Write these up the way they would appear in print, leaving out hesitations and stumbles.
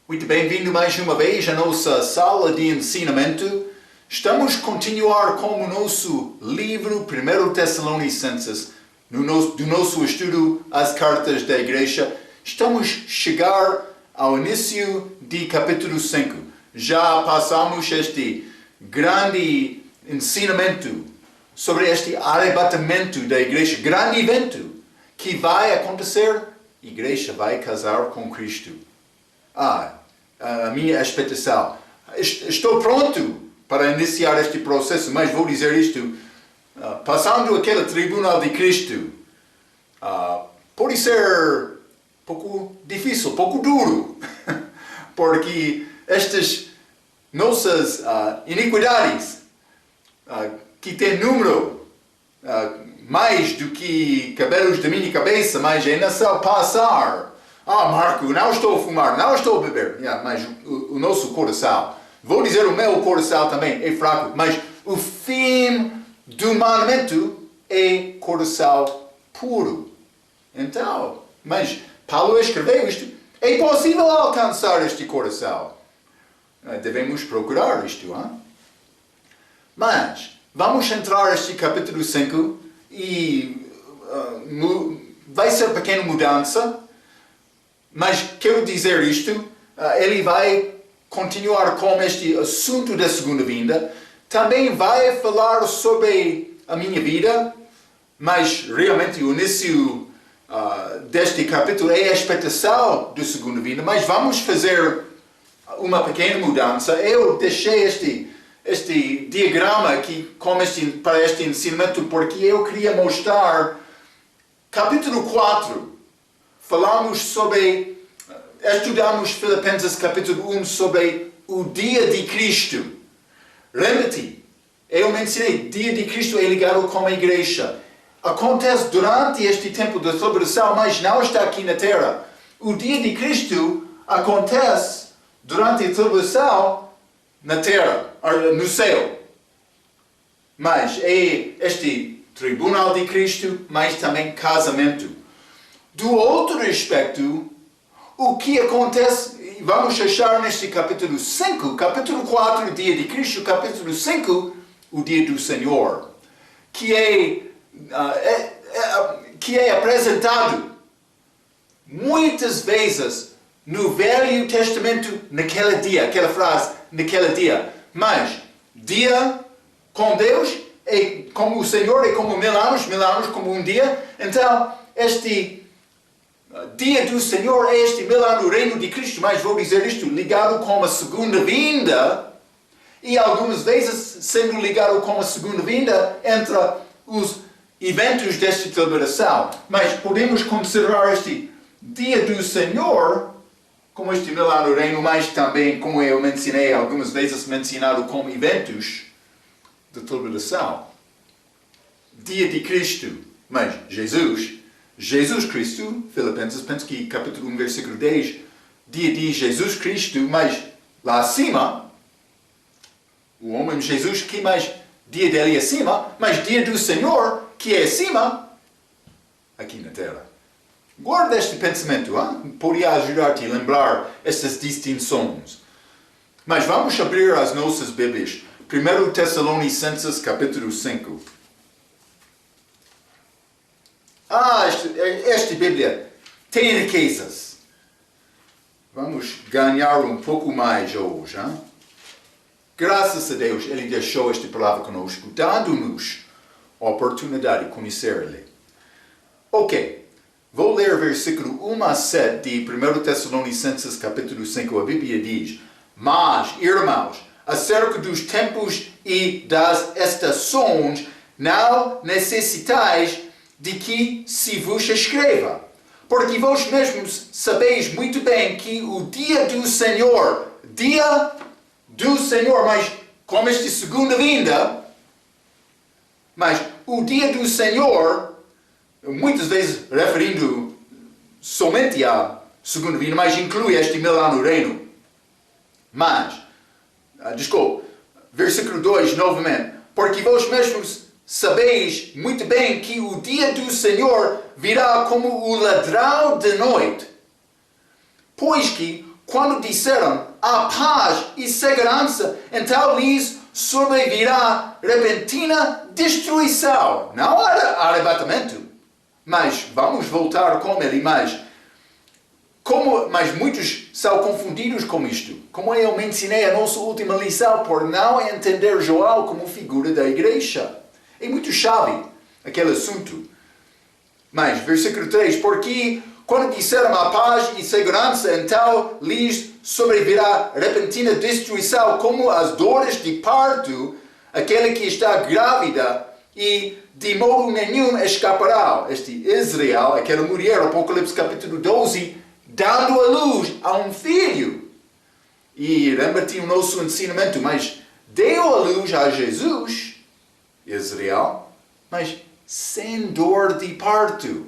Muito bem-vindo mais uma vez à nossa sala de ensinamento. Estamos a continuar com o nosso livro 1 Tessalonicenses, do nosso estudo As Cartas da Igreja. Estamos a chegar ao início de capítulo 5. Já passamos este grande ensinamento sobre este arrebatamento da igreja, grande evento que vai acontecer. A igreja vai casar com Cristo. A minha expectação. Estou pronto para iniciar este processo, mas vou dizer isto. Passando aquele tribunal de Cristo, pode ser pouco difícil, pouco duro, porque estas nossas iniquidades, que têm número mais do que cabelos da minha cabeça, mas é necessário passar. Marco, não estou a fumar, não estou a beber. Mas o nosso coração, vou dizer o meu coração também é fraco, mas o fim do mandamento é coração puro. Então, mas Paulo escreveu isto, é possível alcançar este coração. Devemos procurar isto. Mas vamos entrar neste capítulo 5 e vai ser pequena mudança. Mas quero dizer isto, ele vai continuar com este assunto da segunda vinda. Também vai falar sobre a minha vida, mas realmente o início deste capítulo é a expectação da segunda vinda. Mas vamos fazer uma pequena mudança. Eu deixei este diagrama aqui para este ensinamento porque eu queria mostrar capítulo 4. Estudamos Filipenses capítulo 1 sobre o dia de Cristo. Lembra-te, eu mencionei, dia de Cristo é ligado com a igreja. Acontece durante este tempo da tribulação, mas não está aqui na terra. O dia de Cristo acontece durante a tribulação na terra, no céu. Mas é este tribunal de Cristo, mas também casamento. Do outro aspecto, o que acontece, vamos achar neste capítulo 5, capítulo 4, o dia de Cristo, capítulo 5, o dia do Senhor, que é apresentado muitas vezes no Velho Testamento naquele dia, aquela frase, naquele dia. Mas, dia com Deus, é como o Senhor, é como 1000 anos como um dia. Então, este dia do Senhor é este 1000 anos, o reino de Cristo, mas vou dizer isto, ligado com a segunda vinda, e algumas vezes sendo ligado com a segunda vinda entre os eventos desta celebração. Mas podemos considerar este dia do Senhor como este 1000 anos, o reino, mas também, como eu mencionei algumas vezes, mencionado como eventos de celebração. Dia de Cristo, mas Jesus Cristo, Filipenses, penso que capítulo 1, versículo 10, dia de Jesus Cristo, mas lá acima, o homem Jesus, que mais dia dele acima, mas dia do Senhor, que é acima, aqui na terra. Guarda este pensamento, poderia ajudar-te a lembrar estas distinções. Mas vamos abrir as nossas Bíblias. 1 Tessalonicenses, capítulo 5. Esta Bíblia tem riquezas. Vamos ganhar um pouco mais hoje. Graças a Deus, Ele deixou esta palavra conosco, dando-nos a oportunidade de conhecer Ele. Ok, vou ler o versículo 1 a 7 de 1 Tessalonicenses, capítulo 5. A Bíblia diz: Mas, irmãos, acerca dos tempos e das estações, não necessitais de que se vos escreva, porque vós mesmos sabeis muito bem que o dia do Senhor, mas como esta segunda vinda, mas o dia do Senhor, muitas vezes referindo somente à segunda vinda, mas inclui este 1000 anos reino. Mas, versículo 2 novamente, porque vós mesmos sabeis muito bem que o dia do Senhor virá como o ladrão de noite. Pois que, quando disseram a paz e segurança, então lhes sobrevirá repentina destruição. Não arrebatamento, mas vamos voltar com ele, mas muitos são confundidos com isto. Como eu mencionei a nossa última lição, por não entender Joel como figura da igreja. É muito chave aquele assunto. Mas, versículo 3, porque quando disseram a paz e segurança, então lhes sobrevirá repentina destruição, como as dores de parto, aquele que está grávida, e de modo nenhum escapará. Este Israel, aquela mulher, Apocalipse capítulo 12, dando a luz a um filho. E lembra-te o nosso ensinamento, mas deu a luz a Jesus, Israel, mas sem dor de parto.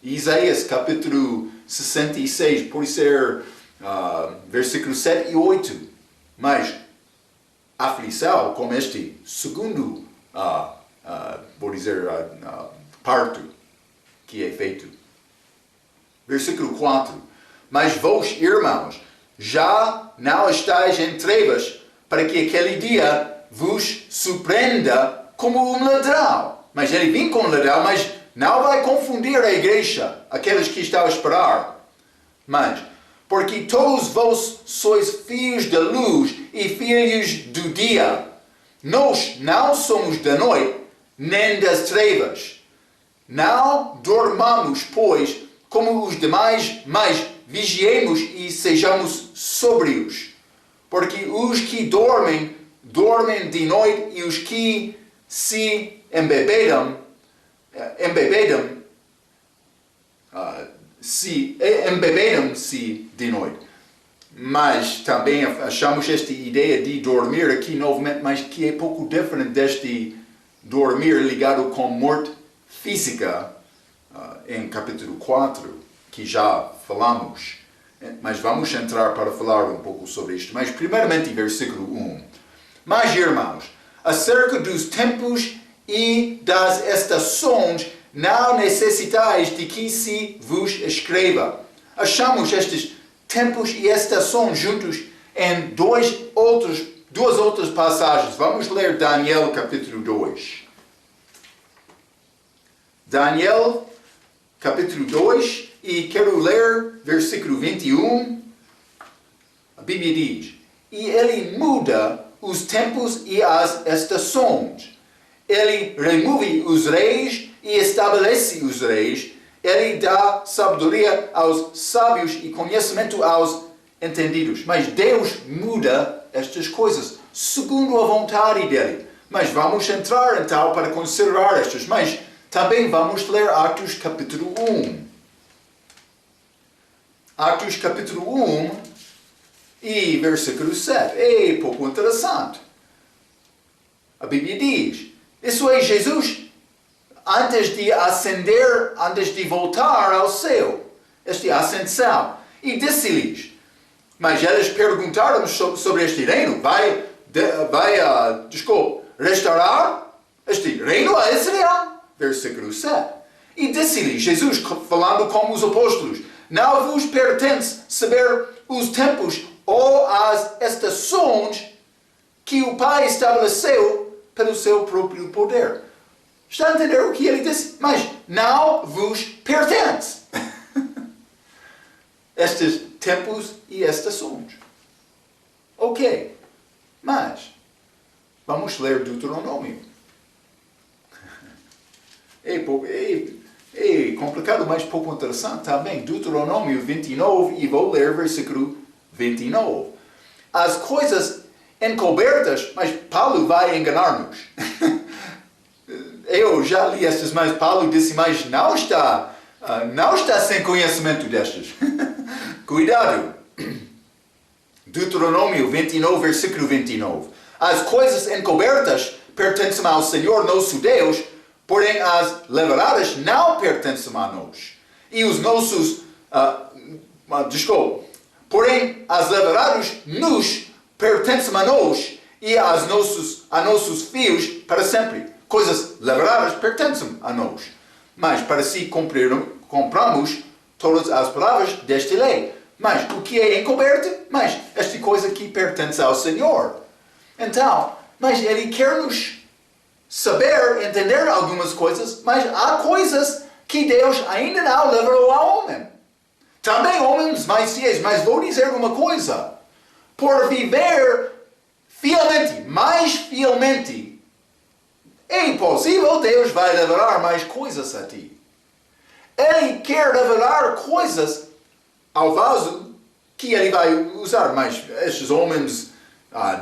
Isaías capítulo 66, pode ser versículos 7 e 8. Mas aflição como este segundo, vou dizer, parto que é feito. Versículo 4. Mas vós, irmãos, já não estáis em trevas, para que aquele dia vos surpreenda como um ladrão. Mas ele vem com um ladrão, mas não vai confundir a igreja, aqueles que estão a esperar. Mas, porque todos vós sois filhos da luz e filhos do dia. Nós não somos da noite, nem das trevas. Não dormamos, pois, como os demais, mas vigiemos e sejamos sóbrios. Porque os que dormem, dormem de noite, e os que se embebedam de noite. Mas também achamos esta ideia de dormir aqui novamente, mas que é pouco diferente deste dormir ligado com morte física em capítulo 4, que já falamos. Mas vamos entrar para falar um pouco sobre isto. Mas primeiramente versículo 1. Mas irmãos, acerca dos tempos e das estações, não necessitais de que se vos escreva. Achamos estes tempos e estações juntos em duas outras passagens. Vamos ler Daniel capítulo 2. Daniel capítulo 2, e quero ler versículo 21. A Bíblia diz: e ele muda os tempos e as estações. Ele remove os reis e estabelece os reis. Ele dá sabedoria aos sábios e conhecimento aos entendidos. Mas Deus muda estas coisas segundo a vontade dele. Mas vamos entrar então para considerar estas. Mas também vamos ler Atos capítulo 1. Atos capítulo 1 e versículo 7. É pouco interessante. A Bíblia diz: isso é Jesus antes de ascender, antes de voltar ao céu. Esta é a ascensão. E disse-lhes, mas eles perguntaram sobre este reino. Vai restaurar este reino a Israel? Versículo 7. E disse-lhes Jesus, falando com os apóstolos: não vos pertence saber os tempos ou as estações que o Pai estabeleceu pelo seu próprio poder. Está a entender o que ele disse? Mas não vos pertence. Estes tempos e estações. Ok. Mas vamos ler Deuteronômio. É complicado, mas pouco interessante também. Deuteronômio 29, e vou ler versículo 29. As coisas encobertas, mas Paulo vai enganar-nos. Eu já li estas, mas Paulo disse, mas não está sem conhecimento destas. Cuidado. Deuteronômio 29, versículo 29. As coisas encobertas pertencem ao Senhor nosso Deus, porém as reveladas não pertencem a nós. E os nossos, porém as reveladas nos pertencem a nós e a nossos filhos para sempre. Coisas reveladas pertencem a nós. Mas para si compramos todas as palavras desta lei. mas o que é encoberto, mas esta coisa que pertence ao Senhor. Então, mas Ele quer nos saber, entender algumas coisas, mas há coisas que Deus ainda não revelou ao homem. Também homens mais fiéis, mas vou dizer uma coisa. Por viver fielmente, mais fielmente, é impossível Deus vai revelar mais coisas a ti. Ele quer revelar coisas ao vaso que ele vai usar, mas estes homens,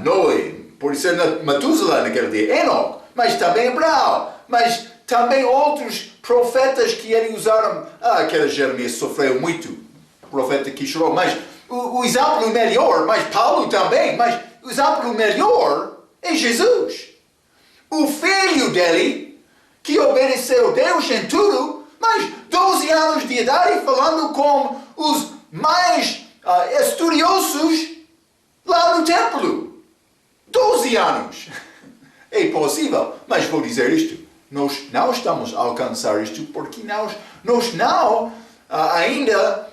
Noé, por ser Matusalém naquele dia, Enoch, mas também Abraão, mas também outros profetas que ele usaram, aquele Jeremias sofreu muito, profeta que chorou, mas o exemplo melhor, mas Paulo também, mas o exemplo melhor é Jesus. O filho dele, que obedeceu a Deus em tudo, mas 12 anos de idade falando com os mais estudiosos lá no templo. 12 anos. É impossível, mas vou dizer isto. Nós não estamos a alcançar isto porque nós não ainda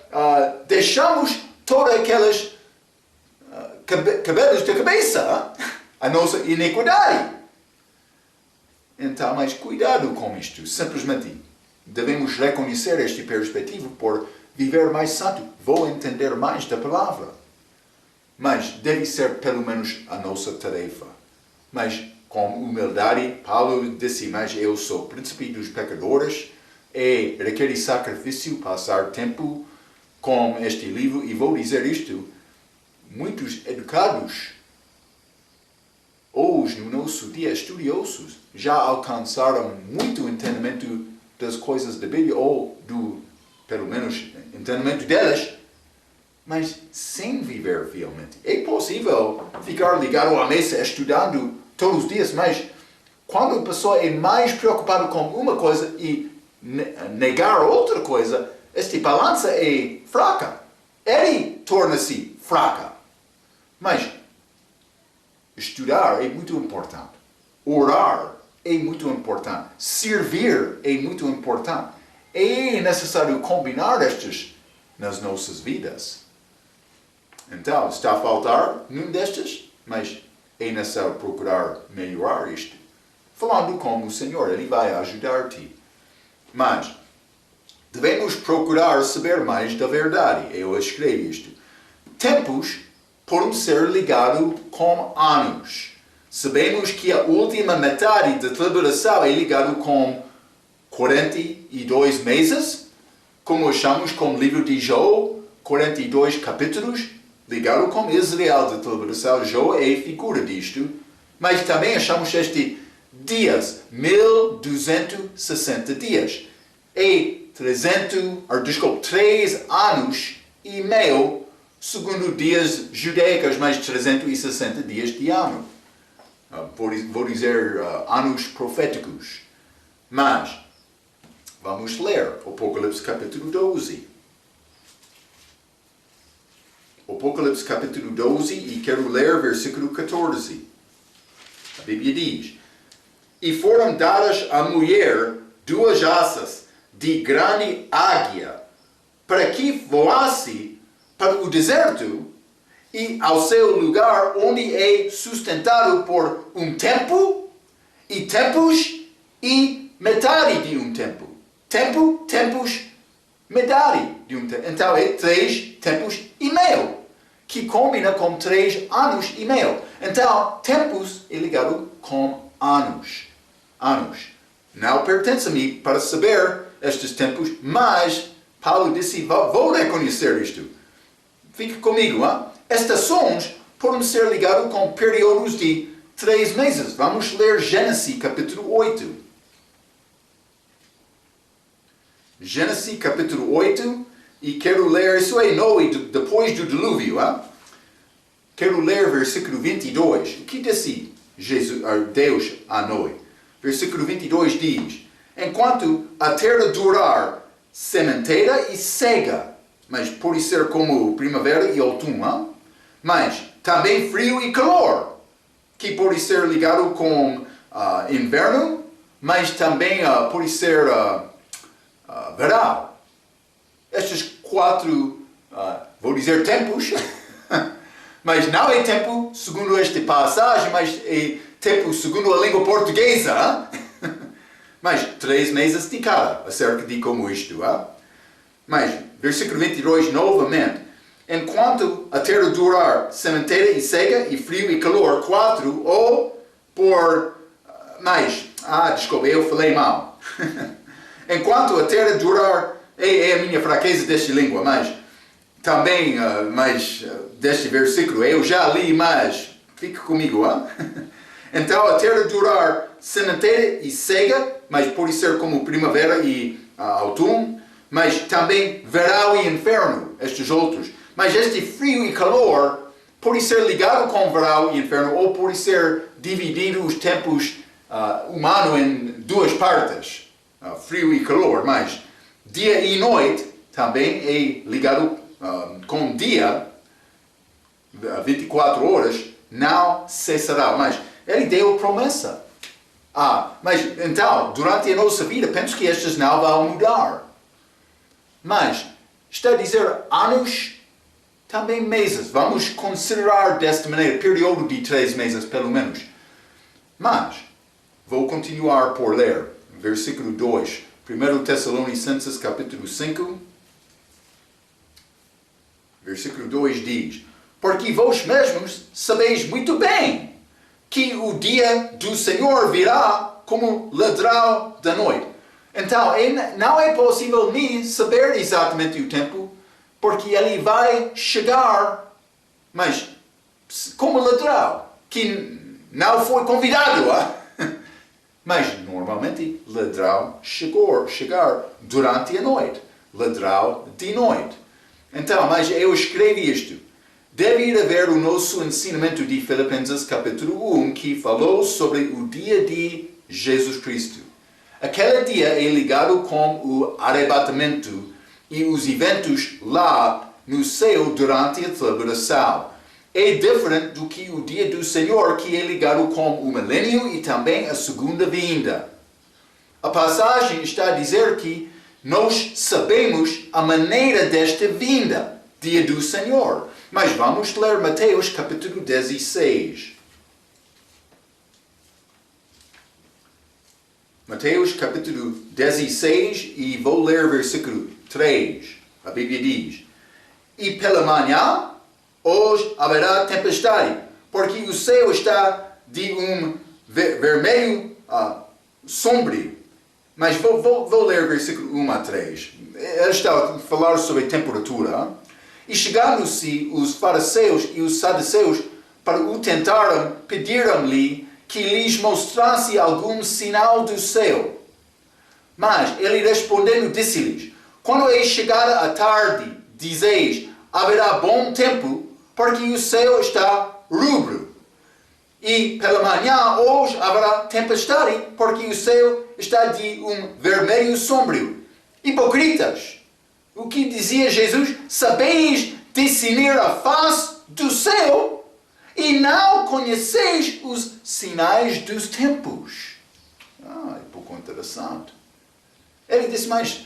deixamos todas aquelas cabelos da cabeça, a nossa iniquidade. Então, mas cuidado com isto. Simplesmente devemos reconhecer esta perspectiva por viver mais santo. Vou entender mais da palavra. Mas deve ser pelo menos a nossa tarefa. Mas com humildade, Paulo disse, mas eu sou príncipe dos pecadores, requer sacrifício passar tempo com este livro, e vou dizer isto, muitos educados, hoje no nosso dia, estudiosos, já alcançaram muito entendimento das coisas da Bíblia, ou pelo menos, entendimento delas, mas sem viver fielmente. É possível ficar ligado à mesa estudando todos os dias, mas quando a pessoa é mais preocupada com uma coisa e negar outra coisa, esta balança é fraca. Ele torna-se fraca. Mas estudar é muito importante. Orar é muito importante. Servir é muito importante. É necessário combinar estas nas nossas vidas. Então, está a faltar num destes, mas é necessário procurar melhorar isto. Falando com o Senhor, Ele vai ajudar-te. Mas devemos procurar saber mais da verdade. Eu escrevi isto. Tempos podem ser ligados com anos. Sabemos que a última metade da tribulação é ligada com 42 meses, como achamos com o livro de Jó, 42 capítulos, ligado com Israel da tribulação. Jó é figura disto, mas também achamos este dias, 1260 dias. É 3 anos e meio, segundo dias judaicos, mais 360 dias de ano. Vou dizer anos proféticos. Mas, vamos ler Apocalipse capítulo 12. Apocalipse capítulo 12, e quero ler versículo 14. A Bíblia diz: E foram dadas à mulher 2 asas de grande águia, para que voasse para o deserto e ao seu lugar onde é sustentado por um tempo, e tempos, e metade de um tempo. Tempo, tempos, metade de um tempo. Então é 3 tempos e meio, que combina com 3 anos e meio. Então, tempos é ligado com anos. Anos. Não pertence a mim para saber estes tempos, mas Paulo disse, vou reconhecer isto. Fique comigo, hein? Estações podem ser ligadas com períodos de 3 meses. Vamos ler Gênesis capítulo 8. Gênesis capítulo 8, e quero ler, isso é Noé, depois do dilúvio. Hein? Quero ler versículo 22. O que disse Deus a Noé? Versículo 22 diz: Enquanto a terra durar sementeira e cega, mas pode ser como primavera e outono, hein? Mas também frio e calor, que pode ser ligado com inverno, mas também pode ser verão. Estes 4 vou dizer tempos, mas não é tempo segundo esta passagem, mas é tempo segundo a língua portuguesa. Mas 3 meses de cada, acerca de como isto. Mas, versículo 22, novamente. Enquanto a terra durar sementeira e cega, e frio e calor, 4, ou por... desculpa, eu falei mal. Enquanto a terra durar, é a minha fraqueza desta língua, mas também, deste versículo, eu já li, mas fique comigo, Então a terra durar sementeira e cega, mas pode ser como primavera e outono, mas também verão e inverno, estes outros. Mas este frio e calor pode ser ligado com verão e inverno, ou pode ser dividido os tempos humanos em 2 partes, frio e calor, mas dia e noite também é ligado com dia, 24 horas, não cessará. Mas ele deu promessa. Mas então, durante a nossa vida, penso que estas não vão mudar. Mas está a dizer anos, também meses. Vamos considerar desta maneira, período de 3 meses pelo menos. Mas, vou continuar por ler. Versículo 2. 1 Tessalonicenses capítulo 5. Versículo 2 diz: porque vós mesmos sabeis muito bem que o dia do Senhor virá como ladrão da noite. Então, não é possível nem saber exatamente o tempo, porque ele vai chegar, mas como ladrão, que não foi convidado. Mas, normalmente, ladrão chegar durante a noite. Ladrão de noite. Então, mas eu escrevi isto. Deve haver o nosso ensinamento de Filipenses capítulo 1, que falou sobre o dia de Jesus Cristo. Aquele dia é ligado com o arrebatamento e os eventos lá no céu durante a tribulação. É diferente do que o dia do Senhor, que é ligado com o milênio e também a segunda vinda. A passagem está a dizer que nós sabemos a maneira desta vinda, dia do Senhor. Mas vamos ler Mateus capítulo 16. Mateus capítulo 16 e vou ler versículo 3. A Bíblia diz: e pela manhã hoje haverá tempestade, porque o céu está de vermelho sombrio. Mas vou ler versículo 1 a 3. Ele está a falar sobre temperatura. E chegando-se os fariseus e os saduceus para o tentarem, pediram-lhe que lhes mostrasse algum sinal do céu. Mas ele respondendo disse-lhes: quando é chegada a tarde, dizeis, haverá bom tempo, porque o céu está rubro. E pela manhã hoje haverá tempestade, porque o céu está de vermelho sombrio. Hipocritas! O que dizia Jesus? Sabeis discernir a face do céu e não conheceis os sinais dos tempos. É pouco interessante. Ele disse, mas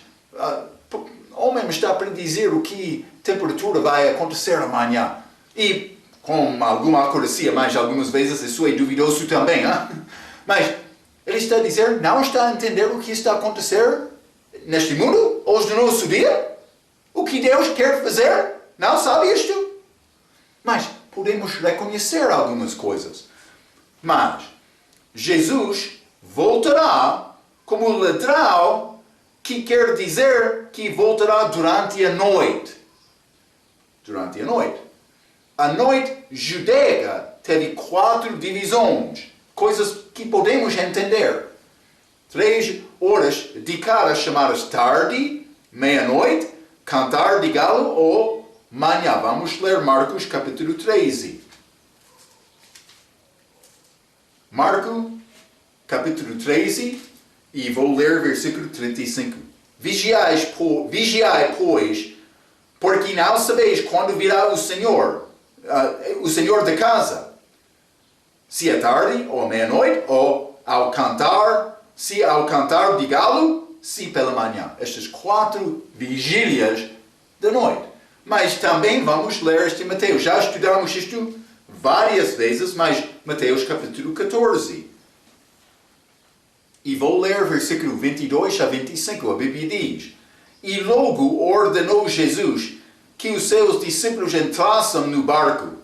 o homem está para dizer o que temperatura vai acontecer amanhã. E com alguma accuracia, mas algumas vezes isso é duvidoso também. Mas ele está a dizer, não está a entender o que está a acontecer neste mundo, hoje no nosso dia? O que Deus quer fazer? Não sabe isto? Mas podemos reconhecer algumas coisas. Mas Jesus voltará como ladrão, que quer dizer que voltará durante a noite. Durante a noite. A noite judaica teve 4 divisões, coisas que podemos entender. 3 horas dedicadas chamadas tarde, meia-noite, cantar de galo ou manhã. Vamos ler Marcos capítulo 13. Marcos capítulo 13 e vou ler versículo 35. Vigiai, pois, porque não sabeis quando virá o Senhor da casa. Se é tarde ou meia-noite, ou ao cantar de galo, se pela manhã. Estas 4 vigílias da noite. Mas também vamos ler este Mateus. Já estudamos isto várias vezes, mas Mateus capítulo 14. E vou ler versículo 22 a 25, a Bíblia diz: E logo ordenou Jesus que os seus discípulos entrassem no barco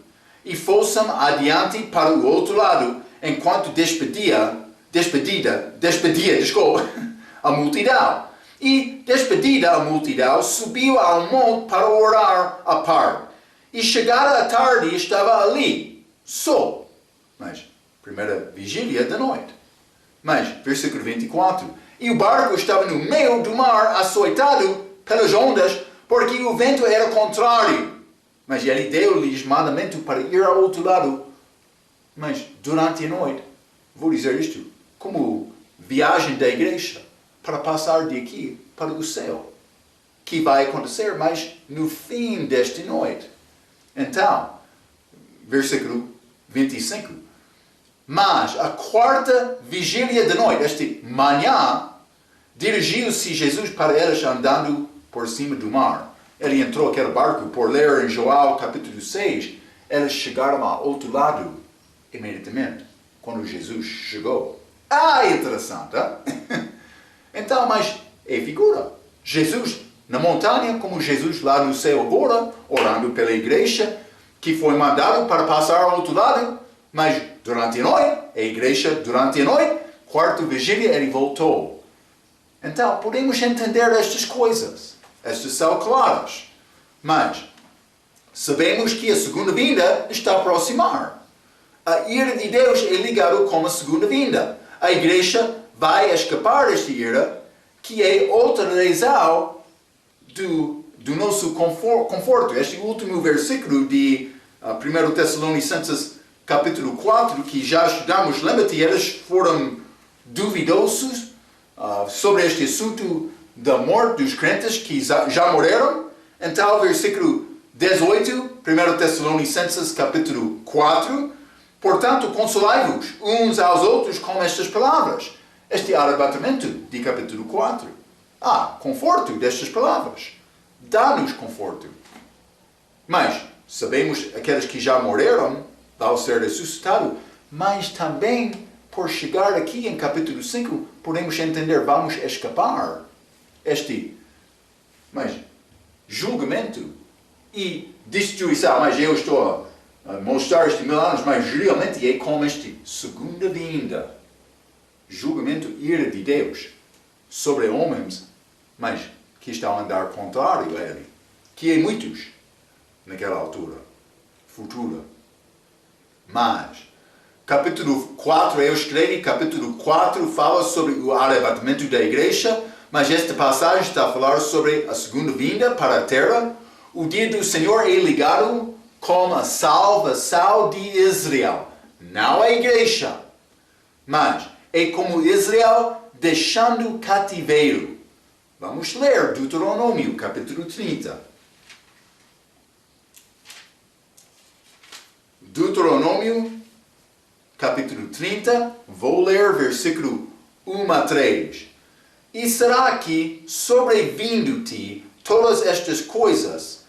e fossem adiante para o outro lado, enquanto despedia a multidão. E, despedida a multidão, subiu ao monte para orar à parte. E chegada a tarde, estava ali, só. Mas, primeira vigília da noite. Mas, versículo 24. E o barco estava no meio do mar, açoitado pelas ondas, porque o vento era contrário. Mas ele deu-lhes mandamento para ir ao outro lado. Mas, durante a noite, vou dizer isto, como viagem da igreja, para passar de aqui para o céu, que vai acontecer, mas no fim desta noite. Então, versículo 25. Mas a quarta vigília da noite, esta manhã, dirigiu-se Jesus para eles andando por cima do mar. Ele entrou naquele barco, por ler em João capítulo 6, eles chegaram ao outro lado imediatamente, quando Jesus chegou. Interessante, hein? Então, mas é figura. Jesus na montanha, como Jesus lá no céu agora, orando pela igreja, que foi mandado para passar ao outro lado, mas durante a noite, a igreja durante a noite, quarta vigília, ele voltou. Então, podemos entender estas coisas. Estas são claras. Mas, sabemos que a segunda vinda está a aproximar. A ira de Deus é ligada com a segunda vinda. A igreja vai escapar desta ira, que é outra razão do nosso conforto. Este último versículo de 1 Tessalonicenses capítulo 4, que já estudamos, lembra-te, eles foram duvidosos sobre este assunto da morte dos crentes que já morreram. Então, versículo 18, 1 Tessalonicenses capítulo 4, portanto, consolai-vos uns aos outros com estas palavras. Este é o arrebatamento de capítulo 4. Conforto destas palavras. Dá-nos conforto. Mas sabemos aqueles que já morreram vão ser ressuscitados. Mas também, por chegar aqui em capítulo 5, podemos entender, vamos escapar mas julgamento e destruição. Mas eu estou a mostrar este 1000 anos, mas realmente é como este segunda vinda. Julgamento e ira de Deus sobre homens, mas que estão a andar contrário a ele, que é muitos naquela altura futura. Mas capítulo 4, eu escrevi, capítulo 4 fala sobre o arrebatamento da igreja, mas esta passagem está a falar sobre a segunda vinda para a terra. O dia do Senhor é ligado com a salvação de Israel, não a igreja, mas é como Israel deixando o cativeiro. Vamos ler Deuteronômio, capítulo 30. Deuteronômio, capítulo 30, vou ler versículo 1 a 3. E será que sobrevindo-te todas estas coisas,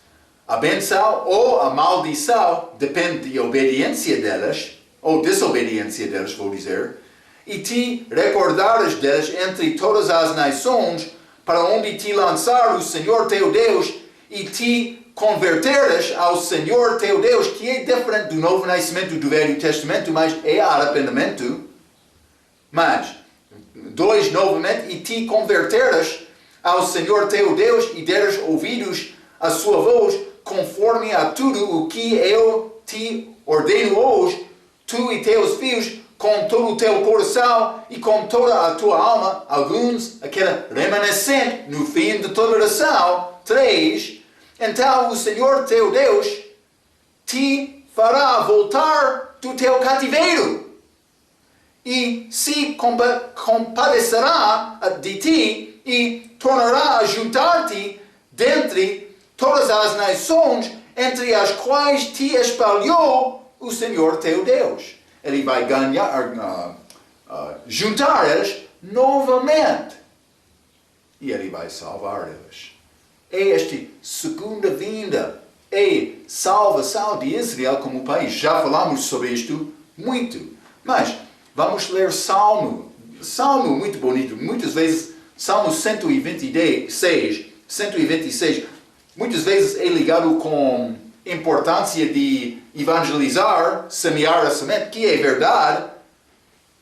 a benção ou a maldição depende da obediência delas, ou desobediência delas, vou dizer, e te recordares delas entre todas as nações, para onde te lançar o Senhor teu Deus, e te converteres ao Senhor teu Deus, que é diferente do novo nascimento do Velho Testamento, mas é arrependimento. Mas, 2 novamente, e te converteres ao Senhor teu Deus, e deres ouvidos a sua voz, conforme a tudo o que eu te ordeno hoje, tu e teus filhos, com todo o teu coração e com toda a tua alma, alguns, aquela remanescente no fim de toda oração. 3. Então o Senhor teu Deus te fará voltar do teu cativeiro e se compadecerá de ti e tornará a juntar-te dentre todas as nações entre as quais te espalhou o Senhor teu Deus. Ele vai juntar eles novamente. E ele vai salvar eles. é esta segunda vinda, é salvação de Israel como país. Já falamos sobre isto muito, mas vamos ler Salmo muito bonito, muitas vezes, Salmo 126, muitas vezes é ligado com importância de evangelizar, semear a semente, que é verdade,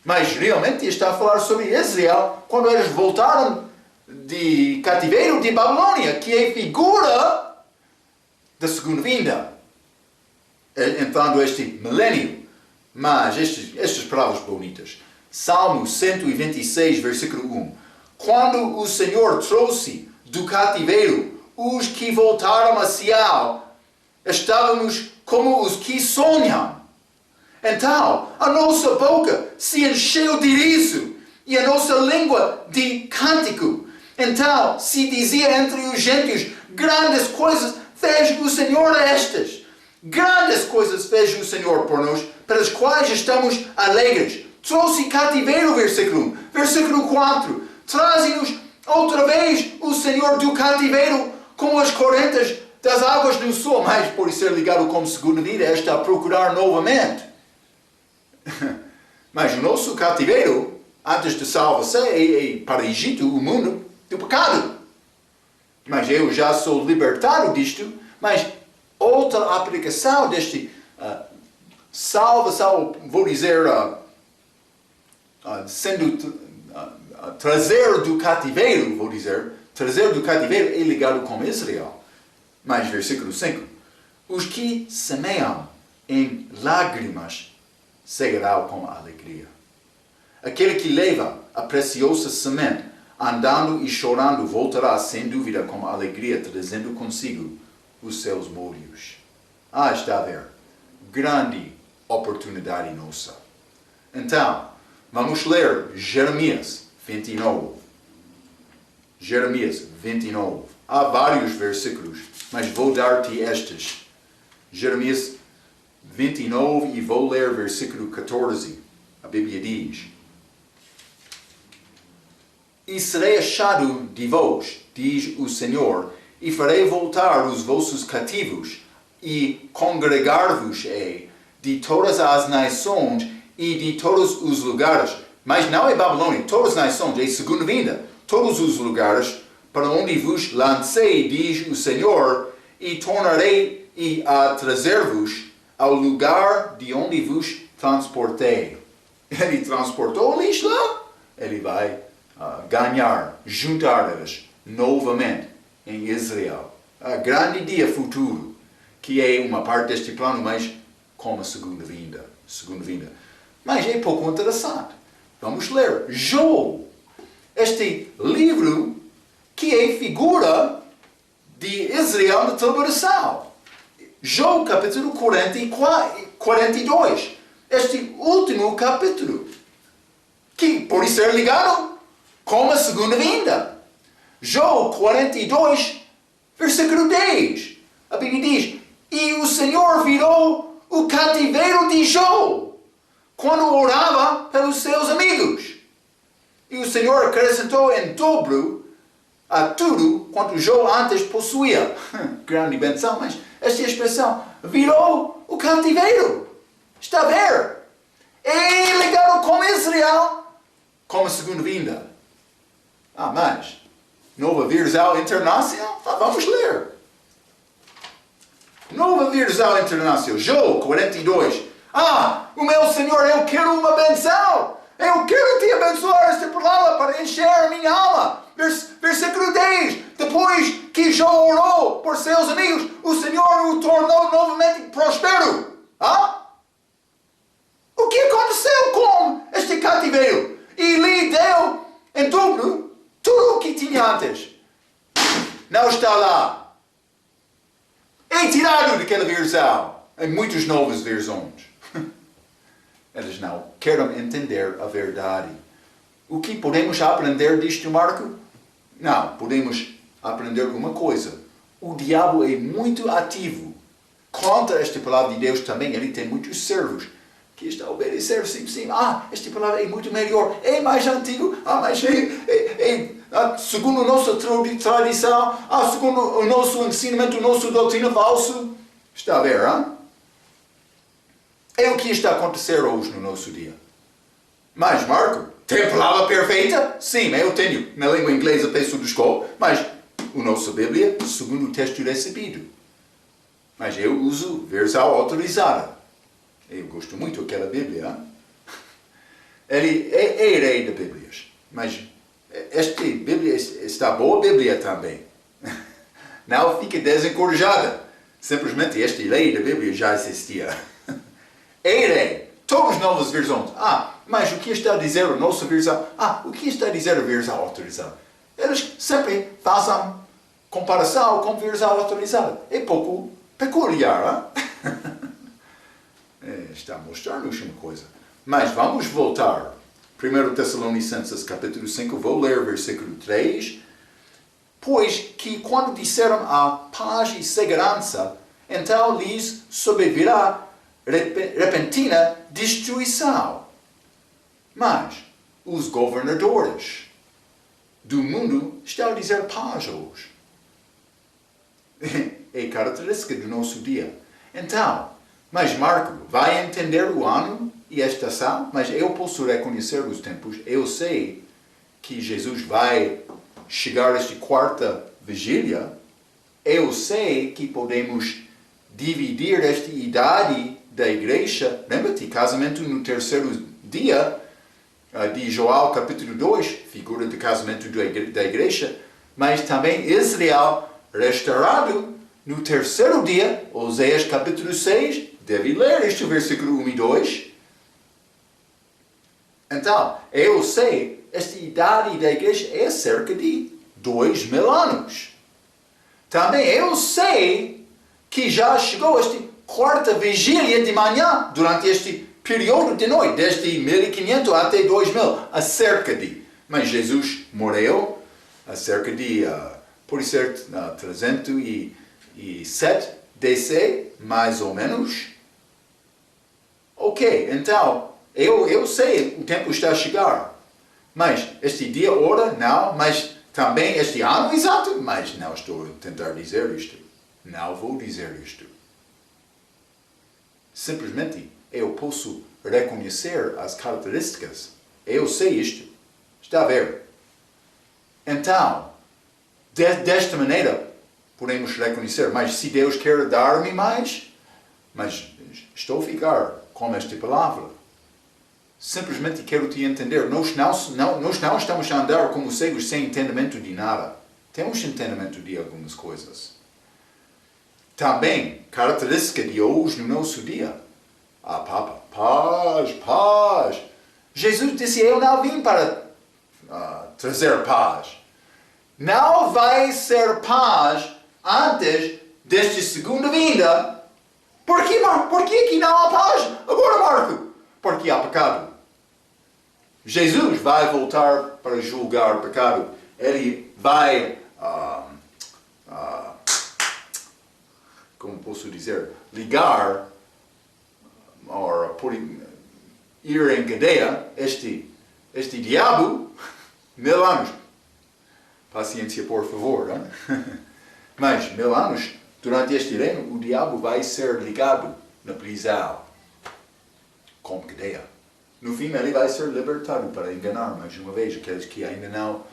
mas realmente está a falar sobre Israel, quando eles voltaram de cativeiro de Babilônia, que é figura da segunda vinda, entrando este milênio. Mas estas palavras bonitas. Salmo 126, versículo 1. Quando o Senhor trouxe do cativeiro os que voltaram a Sião, estávamos como os que sonham. Então, a nossa boca se encheu de riso e a nossa língua de cântico. Então se dizia entre os gentios: grandes coisas fez o Senhor a estas. Grandes coisas fez o Senhor por nós, pelas quais estamos alegres. Trouxe cativeiro, versículo 1. Versículo 4. Traze-nos outra vez o Senhor do cativeiro, como as correntes das águas do sul. Mas por ser ligado como segunda vida, está a procurar novamente. Mas o nosso cativeiro, antes de salvação, é para o Egito, o mundo do pecado. Mas eu já sou libertado disto. Mas outra aplicação deste salvação, vou dizer, trazer do cativeiro, trazer do cativeiro é ligado com Israel. Mas versículo 5. Os que semeiam em lágrimas cegarão com alegria. Aquele que leva a preciosa semente, andando e chorando, voltará sem dúvida com alegria, trazendo consigo os seus molhos. Está a ver. Grande oportunidade nossa. Então, vamos ler Jeremias 29. Jeremias 29. Há vários versículos, mas vou dar-te estes. Jeremias 29 e vou ler versículo 14. A Bíblia diz: E serei achado de vós, diz o Senhor, e farei voltar os vossos cativos, e congregar-vos-ei de todas as nações e de todos os lugares. Mas não é Babilônia, todas as nações, é segunda vinda. Todos os lugares para onde vos lancei, diz o Senhor, e tornarei a trazer-vos ao lugar de onde vos transportei. Ele transportou-lhes lá. Ele vai ganhar, juntar-lhes novamente em Israel. Grande dia futuro, que é uma parte deste plano, mas como a segunda vinda. Mas é pouco interessante. Vamos ler Joel. Este livro que é figura de Israel na tribulação. Joel capítulo 42. Este último capítulo. Que pode ser ligado com a segunda vinda. Joel 42, versículo 10. A Bíblia diz: E o Senhor virou o cativeiro de Joel quando orava pelos seus amigos. E o Senhor acrescentou em dobro a tudo quanto Joel antes possuía. Grande benção, mas esta expressão, virou o cativeiro. Está a ver? É ligado com Israel como a segunda vinda. Mas Nova Versão Internacional? Vamos ler. Nova Versão Internacional, Joel 42. O meu Senhor, eu quero uma benção. Eu quero te abençoar esta palavra para encher a minha alma. Versículo 10. Depois que Joel orou por seus amigos, o Senhor o tornou novamente próspero. O que aconteceu com este cativeiro? E lhe deu em dobro tudo o que tinha antes. Não está lá. É tirado daquela versão. Em muitas novas versões. Eles não querem entender a verdade. O que podemos aprender disto, Marco? Não, podemos aprender uma coisa. O diabo é muito ativo. Contra esta palavra de Deus também, ele tem muitos servos. que está a obedecer, sim. Esta palavra é muito melhor, é mais antigo, mas segundo a nossa tradição, segundo o nosso ensinamento, o nosso doutrina falso. Está a ver, hein? É o que está a acontecer hoje no nosso dia. Mas, Marco, tem a palavra perfeita? Sim, eu tenho na língua inglesa peço desculpa, mas a nossa Bíblia, segundo o texto recebido. Mas eu uso versão autorizada. Eu gosto muito daquela Bíblia. Hein? Ele é rei da Bíblia. Mas esta Bíblia está boa Bíblia também. Não fique desencorajada. Simplesmente esta lei da Bíblia já existia. É rei. Todas as novas versões. Mas o que está a dizer a nossa versão? O que está a dizer a versão autorizada? Eles sempre fazem comparação com a versão autorizada. É pouco peculiar, está a mostrar-nos uma coisa. Mas vamos voltar. 1 Tessalonicenses capítulo 5, vou ler versículo 3. Pois que quando disseram a paz e segurança, então lhes sobrevirá repentina destruição. Mas os governadores do mundo estão a dizer paz hoje. É característica do nosso dia. Então, mas Marco, vai entender o ano e a estação? Mas eu posso reconhecer os tempos. Eu sei que Jesus vai chegar a esta quarta vigília. Eu sei que podemos dividir esta idade da igreja. Lembra-te, casamento no terceiro dia de Joel capítulo 2, figura de casamento da igreja. Mas também Israel restaurado no terceiro dia, Oséias capítulo 6, deve ler este versículo 1 e 2. Então, eu sei, esta idade da igreja é cerca de 2000 anos. Também eu sei que já chegou esta quarta vigília de manhã, durante este período de noite, desde 1500 até 2000, acerca de. Mas Jesus morreu acerca de, por ser 307 DC, mais ou menos. Ok, então, eu sei, o tempo está a chegar. Mas este dia, hora, não. Mas também este ano exato. Mas não estou a tentar dizer isto. Não vou dizer isto. Simplesmente, eu posso reconhecer as características. Eu sei isto. Está a ver? Então, desta maneira, podemos reconhecer. Mas se Deus quer dar-me mais, mas estou a ficar com esta palavra. Simplesmente quero te entender. Nós não estamos a andar como cegos sem entendimento de nada. Temos entendimento de algumas coisas. Também, característica de hoje no nosso dia. Papa, paz. Jesus disse, eu não vim para trazer paz. Não vai ser paz antes desta segunda vinda. Por que que não há paz agora, Marco? Porque há pecado. Jesus vai voltar para julgar o pecado. Ele vai, como posso dizer, ligar, ou ir em cadeia, este diabo, 1000 anos. Paciência, por favor. Hein? Mas 1000 anos, durante este reino, o diabo vai ser ligado na prisão, com cadeia. No fim, ele vai ser libertado para enganar mais uma vez aqueles que ainda não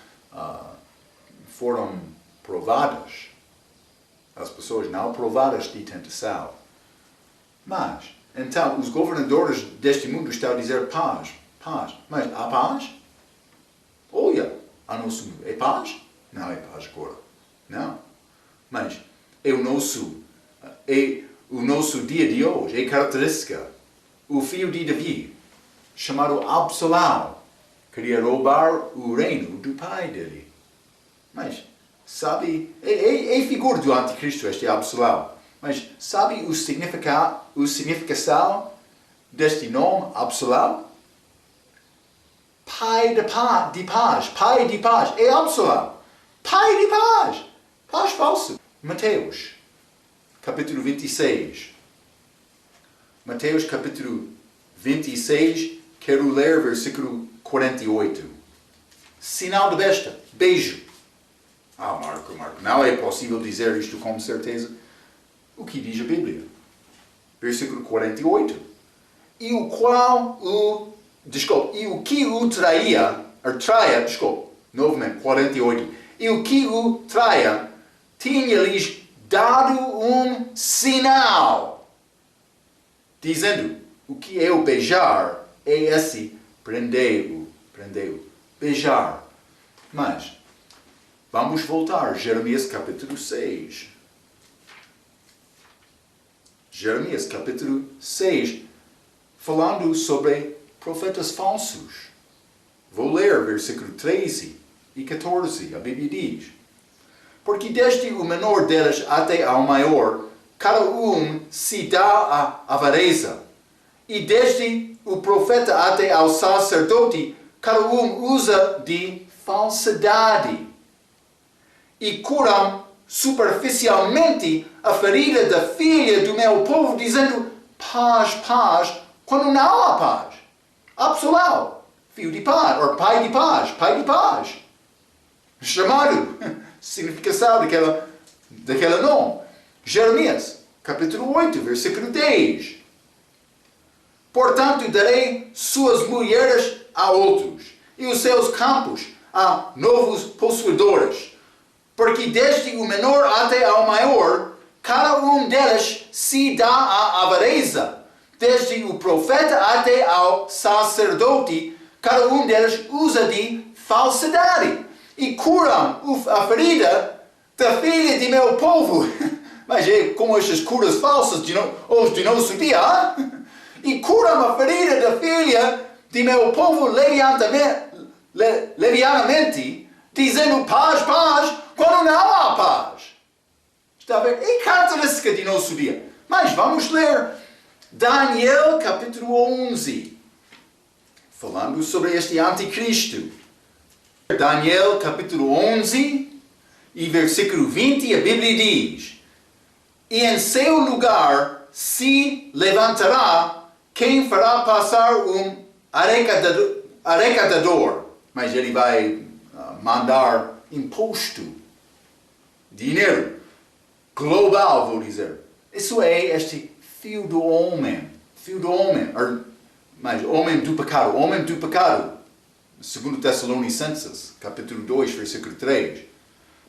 foram provadas. As pessoas não provadas de tentação. Mas, então, os governadores deste mundo estão a dizer paz. Mas há paz? Olha, a nosso mundo. É paz? Não é paz agora. Não. Mas é o nosso dia de hoje. É característica. O filho de Davi, chamado Absalão, queria roubar o reino do pai dele. Mas, sabe, é figura do anticristo este Absalão. Mas sabe o significação deste nome, Absalão? Pai de paz. É Absalão. Pai de paz. Paz falso. Mateus, capítulo 26. Mateus, capítulo 26, quero ler versículo 48. Sinal de besta, beijo. Marco, não é possível dizer isto com certeza. O que diz a Bíblia? Versículo 48. E o que o traia, novamente, 48. E o que o traia, tinha-lhes dado um sinal, dizendo, o que é o beijar, é esse, prendei-o, beijar. Mas, vamos voltar, Jeremias capítulo 6. Jeremias capítulo 6, falando sobre profetas falsos. Vou ler versículo 13 e 14, a Bíblia diz. Porque desde o menor deles até ao maior, cada um se dá à avareza. E desde o profeta até ao sacerdote, cada um usa de falsidade. E curam superficialmente a ferida da filha do meu povo, dizendo paz, paz, quando não há paz. Absolal, filho de paz, ou pai de paz. Chamado, significação daquela nome. Jeremias, capítulo 8, versículo 10. Portanto, darei suas mulheres a outros, e os seus campos a novos possuidores. Porque desde o menor até ao maior, cada um deles se dá à avareza. Desde o profeta até ao sacerdote, cada um deles usa de falsidade. E curam a ferida da filha de meu povo. Mas é como estas curas falsas de nosso dia. E curam a ferida da filha de meu povo levianamente, dizendo paz, paz, quando não há paz. Está a ver? É característica de nosso dia. Mas vamos ler Daniel capítulo 11. Falando sobre este anticristo. Daniel capítulo 11 e versículo 20, a Bíblia diz: E em seu lugar se levantará quem fará passar um arrecadador. Mas ele vai mandar imposto, dinheiro, global, vou dizer. Isso é este filho do homem, mas homem do pecado, segundo Tessalonicenses, capítulo 2, versículo 3.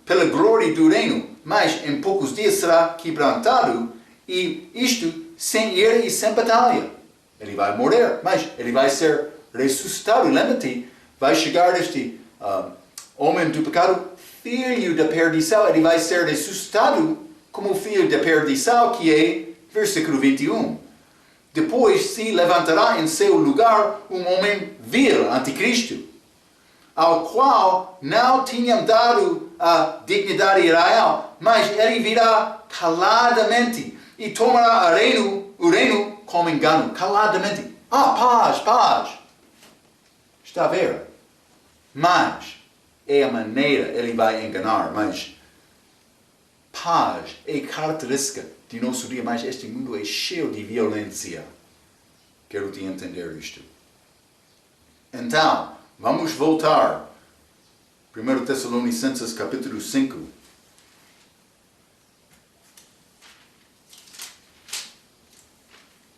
Pela glória do reino, mas em poucos dias será quebrantado, e isto sem ira e sem batalha. Ele vai morrer, mas ele vai ser ressuscitado. Lembra-te, vai chegar este homem do pecado, filho da perdição, ele vai ser ressuscitado como filho da perdição, que é versículo 21. Depois se levantará em seu lugar um homem vil, anticristo, ao qual não tinham dado a dignidade real, mas ele virá caladamente e tomará o reino com engano, caladamente. Paz. Está a ver? Mas é a maneira ele vai enganar, mas paz é característica de nosso dia, mas este mundo é cheio de violência. Quero te entender isto. Então, vamos voltar. 1 Tessalonicenses capítulo 5.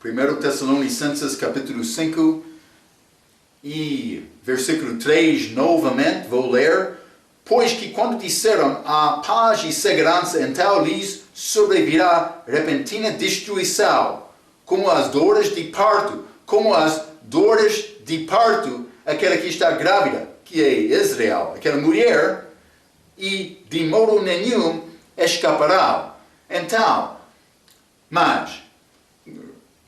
1 Tessalonicenses capítulo 5 e versículo 3 novamente, vou ler. Pois que quando disseram a paz e segurança, então lhes sobrevirá repentina destruição, como as dores de parto, aquela que está grávida, que é Israel, aquela mulher, e de modo nenhum escapará. Então, mas,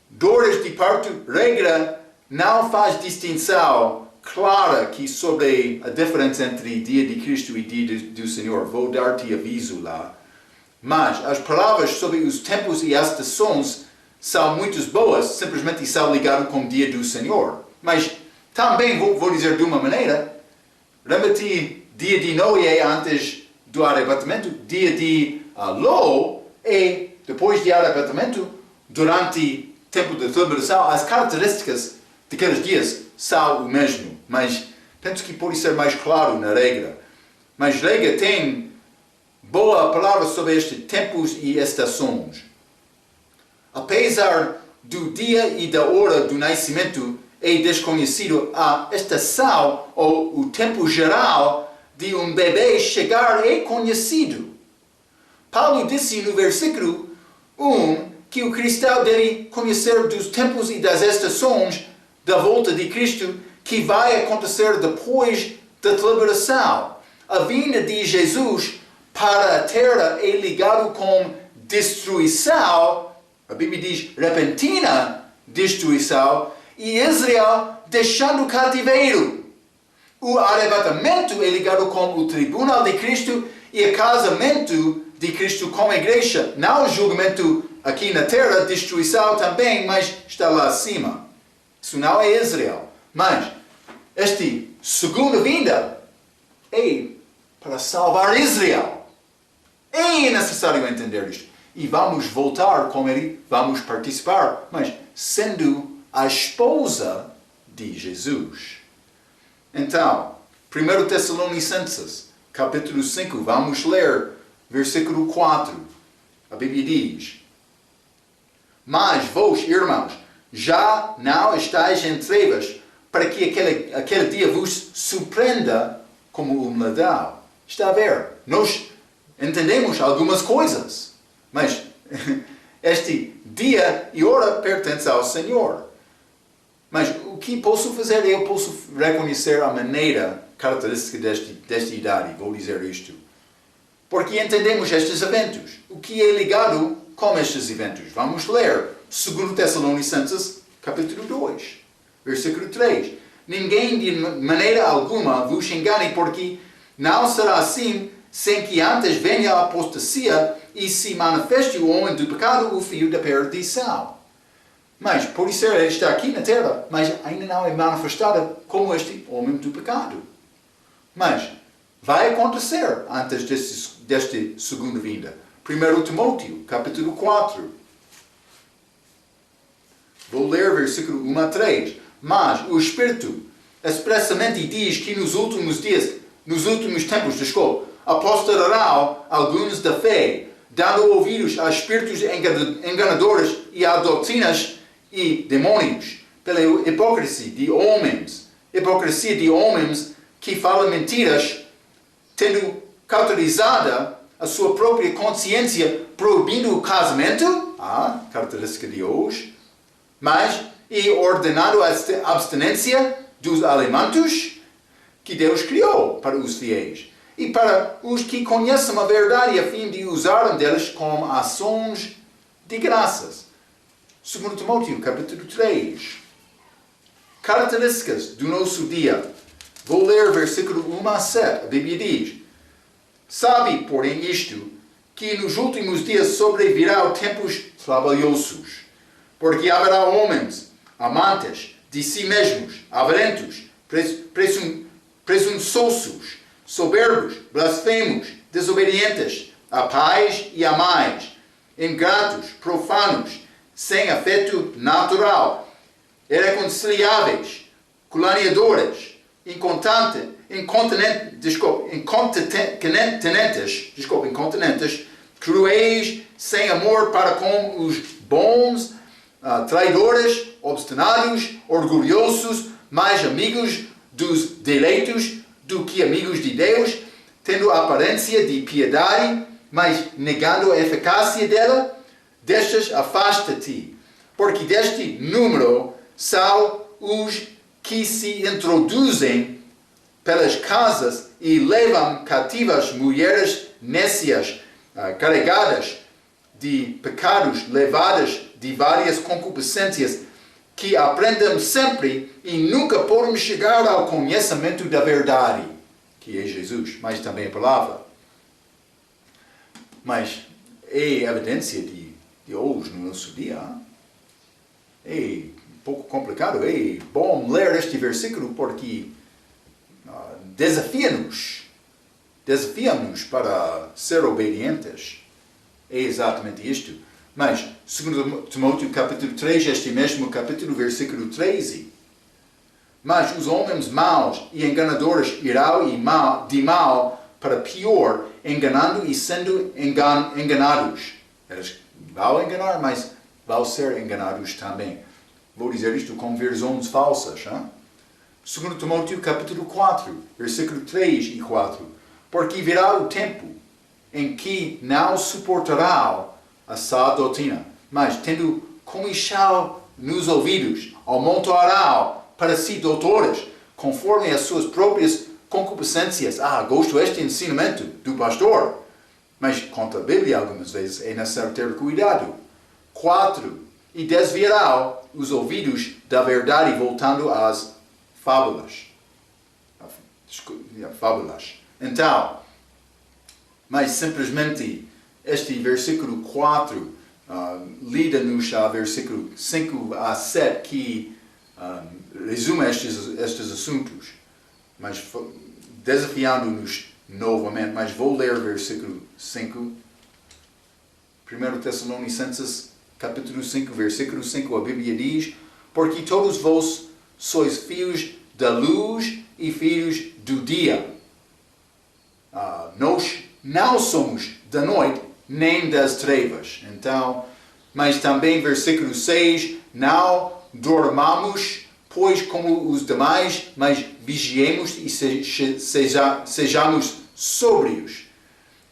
dores de parto, regra, não faz distinção clara que sobre a diferença entre dia de Cristo e dia do Senhor. Vou dar-te aviso lá. Mas as palavras sobre os tempos e as estações são muito boas, simplesmente são ligadas com o dia do Senhor. Mas também vou dizer de uma maneira, lembra-te, dia de Noé é antes do arrebatamento, dia de Ló é depois do arrebatamento, durante tempo da celebração, as características daqueles dias são o mesmo, mas penso que pode ser mais claro na regra. Mas a regra tem boa palavra sobre estes tempos e estações. Apesar do dia e da hora do nascimento é desconhecido, a estação ou o tempo geral de um bebê chegar é conhecido. Paulo disse no versículo 1 que o cristão deve conhecer dos tempos e das estações da volta de Cristo que vai acontecer depois da tribulação. A vinda de Jesus para a terra é ligado com destruição, a Bíblia diz repentina destruição, e Israel deixando o cativeiro. O arrebatamento é ligado com o tribunal de Cristo e o casamento de Cristo com a igreja. Não o julgamento aqui na terra, destruição também, mas está lá acima. Isso não é Israel. Mas esta segunda vinda é para salvar Israel. É necessário entender isto. E vamos voltar com ele, vamos participar, mas sendo a esposa de Jesus. Então, 1 Tessalonicenses, capítulo 5, vamos ler versículo 4. A Bíblia diz: Mas vós, irmãos, já não estáis em trevas, para que aquele dia vos surpreenda como um ladrão. Está a ver? Nós entendemos algumas coisas, mas este dia e hora pertence ao Senhor. Mas o que posso fazer? Eu posso reconhecer a maneira característica desta idade, vou dizer isto. Porque entendemos estes eventos. O que é ligado com estes eventos? Vamos ler 2 Tessalonicenses, capítulo 2, versículo 3. Ninguém de maneira alguma vos engane, porque não será assim sem que antes venha a apostasia e se manifeste o homem do pecado, o filho da perdição. Mas pode ser ele está aqui na terra, mas ainda não é manifestado como este homem do pecado. Mas vai acontecer antes desta segunda vinda. 1 Timóteo, capítulo 4. Vou ler versículo 1 a 3. Mas o Espírito expressamente diz que nos últimos tempos, apostarão alguns da fé, dando ouvidos a espíritos enganadores e a doutrinas e demônios, pela hipocrisia de homens que falam mentiras, tendo cauterizada a sua própria consciência, proibindo o casamento, característica de hoje, mas e ordenado a abstinência dos alimentos que Deus criou para os fiéis, e para os que conhecem a verdade, a fim de usarem deles como ações de graças. 2 Timóteo, capítulo 3. Características do nosso dia. Vou ler versículo 1 a 7. A Bíblia diz: Sabe, porém, isto, que nos últimos dias sobrevirão tempos trabalhosos, porque haverá homens amantes de si mesmos, avarentos, presunçosos, soberbos, blasfemos, desobedientes a pais e a mães, ingratos, profanos, sem afeto natural, irreconciliáveis, caluniadores, incontinentes, cruéis, sem amor para com os bons, traidores, obstinados, orgulhosos, mais amigos dos deleitos do que amigos de Deus, tendo a aparência de piedade, mas negando a eficácia dela. Destes afasta-te, porque deste número são os que se introduzem pelas casas e levam cativas mulheres nécias, carregadas de pecados, levadas de várias concupiscências, que aprendem sempre e nunca podem chegar ao conhecimento da verdade, que é Jesus, mas também a palavra. Mas é evidência de hoje, no nosso dia. É um pouco complicado. É bom ler este versículo porque desafia-nos para ser obedientes. É exatamente isto. Mas, 2 Timóteo capítulo 3, este mesmo capítulo, versículo 13. Mas os homens maus e enganadores irão de mal para pior, enganando e sendo enganados. Eles vão enganar, mas vão ser enganados também. Vou dizer isto com versões falsas. 2 Timóteo capítulo 4, versículo 3 e 4. Porque virá o tempo em que não suportarão a sã doutrina, mas tendo comichão nos ouvidos, amontoarão para si doutores, conforme as suas próprias concupiscências. Gosto deste ensinamento do pastor. Mas contra a Bíblia algumas vezes é necessário ter cuidado. 4. E desviarão os ouvidos da verdade, voltando às fábulas. Então, mas simplesmente este versículo 4 lida-nos ao versículo 5 a 7 que resume estes assuntos, mas desafiando-nos novamente. Mas vou ler o versículo 5. 1 Tessalonicenses capítulo 5, versículo 5, a Bíblia diz: porque todos vós sois filhos da luz e filhos do dia. Nós não somos da noite nem das trevas. Então, mas também versículo 6, não dormamos, pois como os demais, mas vigiemos e sejamos sóbrios.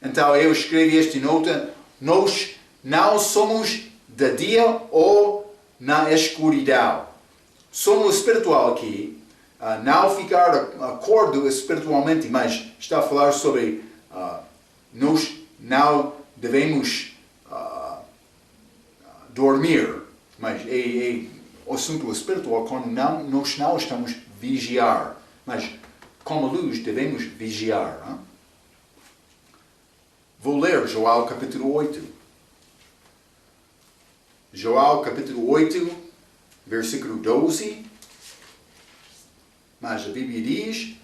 Então eu escrevi esta nota: nós não somos de dia ou na escuridão. Sono espiritual aqui, não ficar acordo espiritualmente, mas está a falar sobre nós não devemos dormir, mas é o assunto espiritual quando nós não estamos a vigiar, mas como luz devemos vigiar. Vou ler Joel capítulo 8. Joel capítulo 8, versículo 12. Mas a Bíblia diz: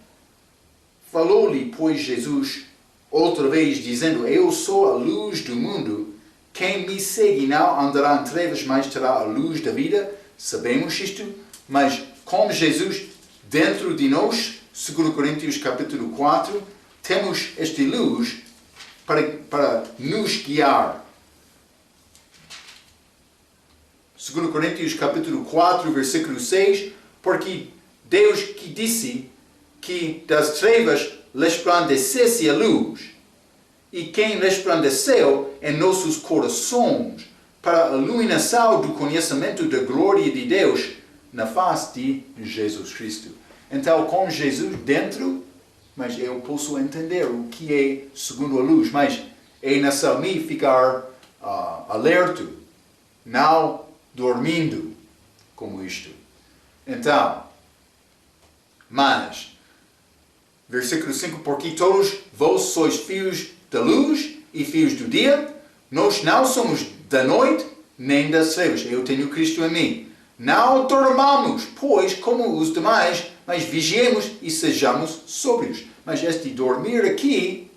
falou-lhe, pois, Jesus outra vez, dizendo: eu sou a luz do mundo. Quem me segue não andará em trevas, mas terá a luz da vida. Sabemos isto, mas como Jesus dentro de nós, 2 Coríntios capítulo 4, temos esta luz para nos guiar. 2 Coríntios capítulo 4, versículo 6, porque Deus que disse que das trevas resplandecesse a luz, e quem resplandeceu em nossos corações para a iluminação do conhecimento da glória de Deus na face de Jesus Cristo. Então, com Jesus dentro, mas eu posso entender o que é segundo a luz, mas é necessário me ficar alerta, não dormindo como isto. Então, mas, versículo 5, porque todos vós sois filhos da luz e filhos do dia, nós não somos da noite nem das trevas. Eu tenho Cristo em mim. Não dormamos, pois, como os demais, mas vigiemos e sejamos sóbrios. Mas este dormir aqui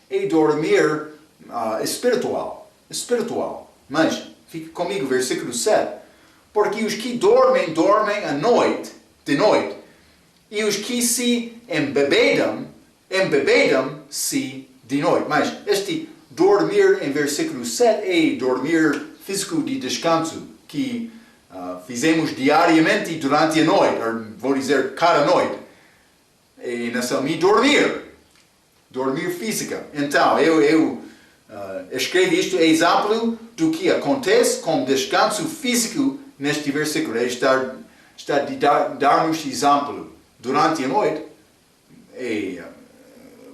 é dormir espiritual. Mas, fique comigo, versículo 7. Porque os que dormem, dormem à noite, de noite. E os que se embebedam-se de noite. Mas este dormir em versículo 7 é dormir físico de descanso, que fizemos diariamente durante a noite, ou vou dizer cada noite. É necessário dormir física. Então, eu escrevi isto exemplo do que acontece com descanso físico neste versículo. Ele está a dar-nos exemplo. Durante a noite,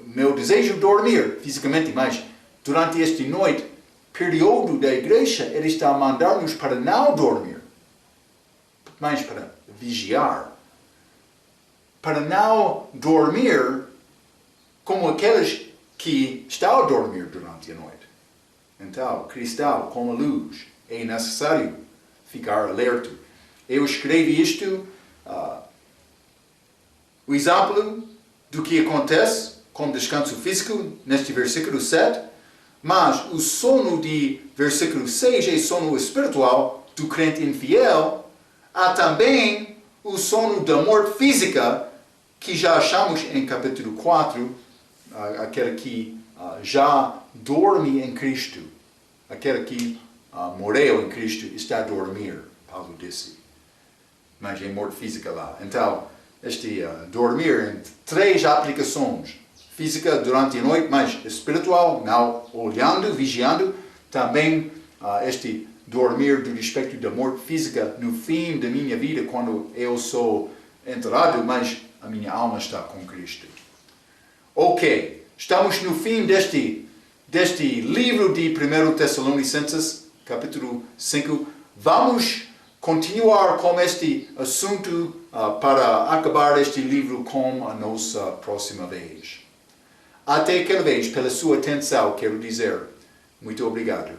meu desejo é dormir fisicamente, mas durante esta noite, período da igreja, ele está a mandar-nos para não dormir, mas para vigiar. Para não dormir como aqueles que estão a dormir durante a noite. Então, cristão, com a luz, é necessário ficar alerta. Eu escrevi isto, o exemplo do que acontece com descanso físico neste versículo 7, Mas o sono de versículo 6 é sono espiritual do crente infiel. Há também o sono da morte física, que já achamos em capítulo 4, aquele que já dorme em Cristo, aquele que morreu em Cristo está a dormir, Paulo disse. Mas é morte física lá. Então, dormir em 3 aplicações. Física durante a noite, mas espiritual, não olhando, vigiando. Também dormir do respeito da morte física no fim da minha vida, quando eu sou enterrado, mas a minha alma está com Cristo. Ok, estamos no fim deste livro de 1 Tessalonicenses, capítulo 5. Vamos continuar com este assunto para acabar este livro com a nossa próxima vez. Até aquela vez, pela sua atenção, quero dizer muito obrigado.